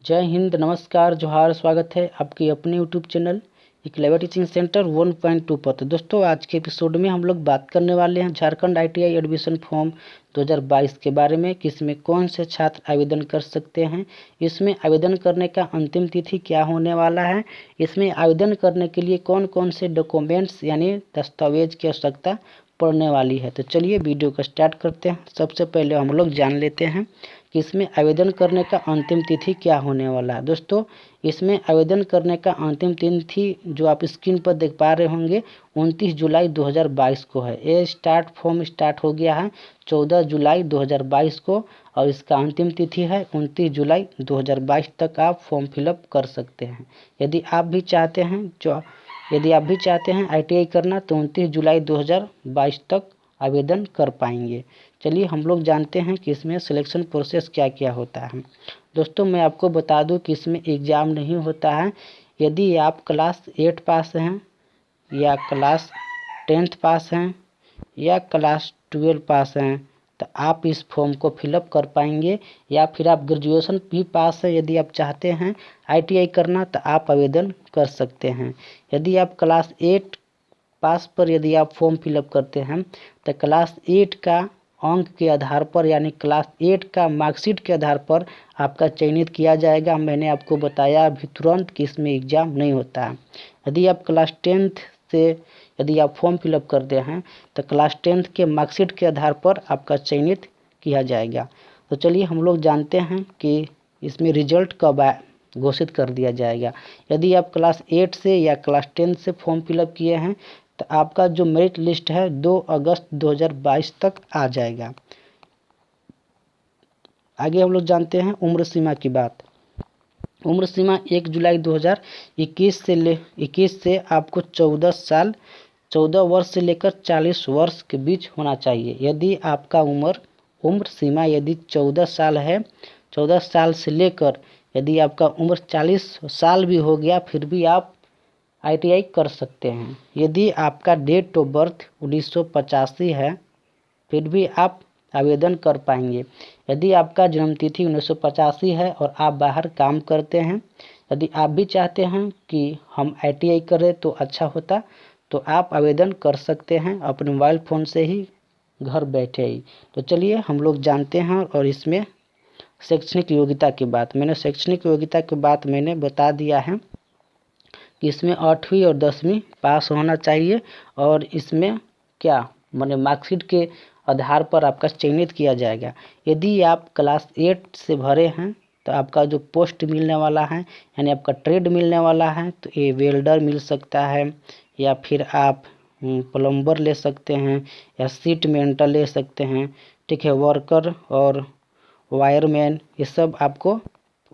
जय हिंद, नमस्कार, जोहार। स्वागत है आपके अपने YouTube channel Eklavya teaching centre 1.2 पर। तो दोस्तों, आज के एपिसोड में हम लोग बात करने वाले हैं झारखंड ITI एडमिशन फॉर्म 2022 के बारे में कि इसमें कौन से छात्र आवेदन कर सकते हैं, इसमें आवेदन करने का अंतिम तिथि क्या होने वाला है, इसमें आवेदन करने के लिए कौन कौन से डॉक्यूमेंट्स यानी दस्तावेज की आवश्यकता पड़ने वाली है। तो चलिए वीडियो को स्टार्ट करते हैं। सबसे पहले हम लोग जान लेते हैं कि इसमें आवेदन करने का अंतिम तिथि क्या होने वाला है। दोस्तों, इसमें आवेदन करने का अंतिम तिथि जो आप स्क्रीन पर देख पा रहे होंगे 29 जुलाई 2022 को है। ये फॉर्म स्टार्ट हो गया है 14 जुलाई 2022 को और इसका अंतिम तिथि है 29 जुलाई 2022 तक आप फॉर्म फिलअप कर सकते हैं। यदि आप भी चाहते हैं ITI करना तो 29 जुलाई 2022 तक आवेदन कर पाएंगे। चलिए हम लोग जानते हैं कि इसमें सिलेक्शन प्रोसेस क्या क्या होता है। दोस्तों, मैं आपको बता दूं कि इसमें एग्ज़ाम नहीं होता है। यदि आप क्लास 8 पास हैं या क्लास 10th पास हैं या क्लास 12 पास हैं तो आप इस फॉर्म को फिलअप कर पाएंगे, या फिर आप ग्रेजुएशन भी पास है, यदि आप चाहते हैं ITI करना तो आप आवेदन कर सकते हैं। यदि आप क्लास 8 पास पर यदि आप फॉर्म फिलअप करते हैं तो क्लास 8 का अंक के आधार पर यानी क्लास 8 का मार्कशीट के आधार पर आपका चयनित किया जाएगा। मैंने आपको बताया अभी तुरंत कि इसमें एग्ज़ाम नहीं होता है। यदि आप क्लास 10th से यदि आप फॉर्म फिलअप करते हैं तो क्लास 10th के मार्कशीट के आधार पर आपका चयनित किया जाएगा। तो चलिए हम लोग जानते हैं कि इसमें रिजल्ट कब घोषित कर दिया जाएगा। यदि आप क्लास 8 से या क्लास 10 से फॉर्म फिलअप किए हैं तो आपका जो मेरिट लिस्ट है 2 अगस्त 2022 तक आ जाएगा। आगे हम लोग जानते हैं उम्र सीमा की बात। उम्र सीमा 1 जुलाई 2021 से आपको 14 वर्ष से लेकर 40 वर्ष के बीच होना चाहिए। यदि आपका उम्र सीमा यदि 14 साल है, 14 साल से लेकर यदि आपका उम्र 40 साल भी हो गया फिर भी आप ITI कर सकते हैं। यदि आपका डेट ऑफ बर्थ 1985 है फिर भी आप आवेदन कर पाएंगे। यदि आपका जन्मतिथि 1985 है और आप बाहर काम करते हैं, यदि आप भी चाहते हैं कि हम ITI करें तो अच्छा होता, तो आप आवेदन कर सकते हैं अपने मोबाइल फ़ोन से ही घर बैठे ही। तो चलिए हम लोग जानते हैं। और इसमें शैक्षणिक योग्यता की बात, शैक्षणिक योग्यता की बात मैंने बता दिया है कि इसमें 8वीं और 10वीं पास होना चाहिए और इसमें क्या मार्कशीट के आधार पर आपका चयनित किया जाएगा। यदि आप क्लास 8 से भरे हैं तो आपका जो पोस्ट मिलने वाला है यानी आपका ट्रेड मिलने वाला है तो ये वेल्डर मिल सकता है, या फिर आप प्लम्बर ले सकते हैं या सीट मेंटर ले सकते हैं। ठीक है, वर्कर और वायरमैन ये सब आपको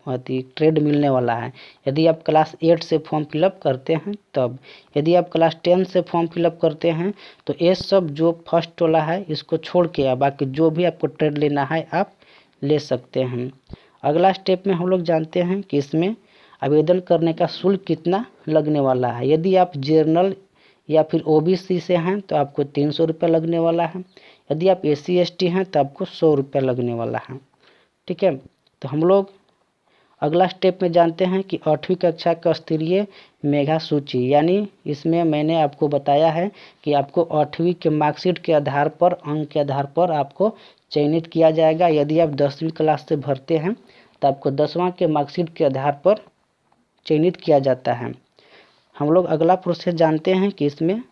ट्रेड मिलने वाला है यदि आप क्लास 8 से फॉर्म फिलअप करते हैं तब। यदि आप क्लास 10 से फॉर्म फिलअप करते हैं तो ये सब जो फर्स्ट वाला है इसको छोड़ के बाकी जो भी आपको ट्रेड लेना है आप ले सकते हैं। अगला स्टेप में हम लोग जानते हैं कि इसमें आवेदन करने का शुल्क कितना लगने वाला है। यदि आप जनरल या फिर OBC से हैं तो आपको 300 रुपये लगने वाला है। यदि आप SC ST हैं तो आपको 100 रुपये लगने वाला है। ठीक है, तो हम लोग अगला स्टेप में जानते हैं कि 8वीं कक्षा का स्तरीय मेधा सूची, यानी इसमें मैंने आपको बताया है कि आपको 8वीं के मार्कशीट के आधार पर अंक के आधार पर आपको चयनित किया जाएगा। यदि आप 10वीं क्लास से भरते हैं तो आपको 10वां के मार्कशीट के आधार पर चयनित किया जाता है। हम लोग अगला प्रोसेस जानते हैं कि इसमें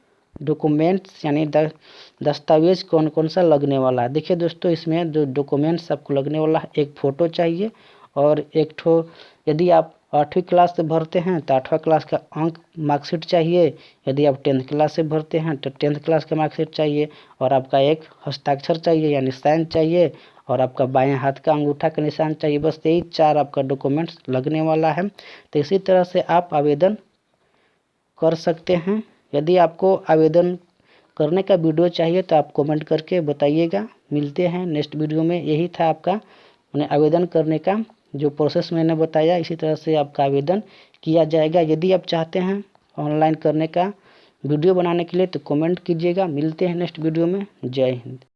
डॉक्यूमेंट्स यानी दस्तावेज कौन कौन सा लगने वाला है। देखिए दोस्तों, इसमें जो डॉक्यूमेंट्स आपको लगने वाला है, एक फ़ोटो चाहिए और एक ठो यदि आप 8वीं क्लास से भरते हैं तो 8वां क्लास का अंक मार्कशीट चाहिए। यदि आप 10th क्लास से भरते हैं तो 10th क्लास का मार्कशीट चाहिए और आपका एक हस्ताक्षर चाहिए यानी साइन चाहिए और आपका बाएं हाथ का अंगूठा का निशान चाहिए। बस यही 4 आपका डॉक्यूमेंट्स लगने वाला है। तो इसी तरह से आप आवेदन कर सकते हैं। यदि आपको आवेदन करने का वीडियो चाहिए तो आप कमेंट करके बताइएगा। मिलते हैं नेक्स्ट वीडियो में। यही था आपका आवेदन करने का जो प्रोसेस मैंने बताया, इसी तरह से आपका आवेदन किया जाएगा। यदि आप चाहते हैं ऑनलाइन करने का वीडियो बनाने के लिए तो कमेंट कीजिएगा। मिलते हैं नेक्स्ट वीडियो में। जय हिंद।